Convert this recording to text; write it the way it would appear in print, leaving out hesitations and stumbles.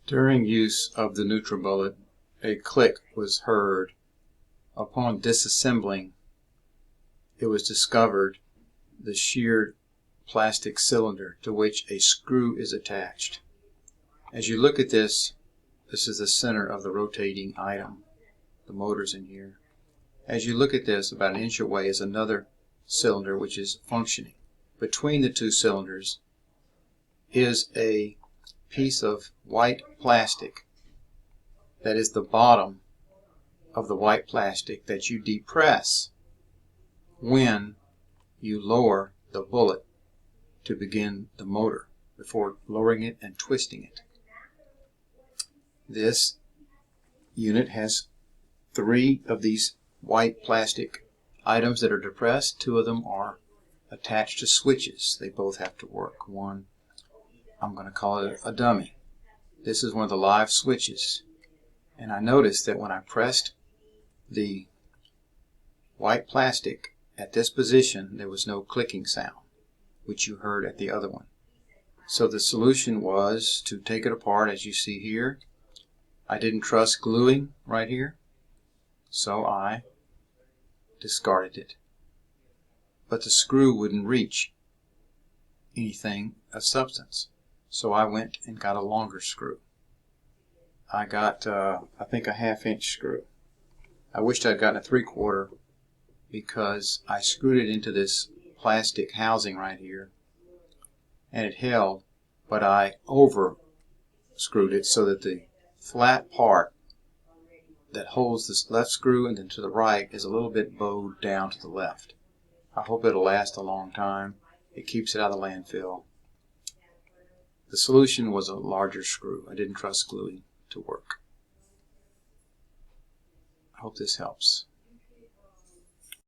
During use of the Nutribullet, a click was heard. Upon disassembling, it was discovered the sheared plastic cylinder to which a screw is attached. As you look at this, this is the center of the rotating item. The motor's in here. As you look at this, about an inch away is another cylinder which is functioning. Between the two cylinders is a piece of white plastic that is the bottom of the white plastic that you depress when you lower the bullet to begin the motor before lowering it and twisting it. This unit has 3 of these white plastic items that are depressed. 2 of them are attached to switches. They both have to work. One, I'm going to call it a dummy. This is one of the live switches. And I noticed that when I pressed the white plastic at this position, there was no clicking sound, which you heard at the other one. So the solution was to take it apart, as you see here. I didn't trust gluing right here, so I discarded it. But the screw wouldn't reach anything of substance, so I went and got a longer screw. I got, I think, a 1/2-inch screw. I wished I'd gotten a 3/4 because I screwed it into this plastic housing right here, and it held, but I over screwed it so that the flat part that holds this left screw and then to the right is a little bit bowed down to the left. I hope it'll last a long time. It keeps it out of the landfill. The solution was a larger screw. I didn't trust gluing to work. I hope this helps.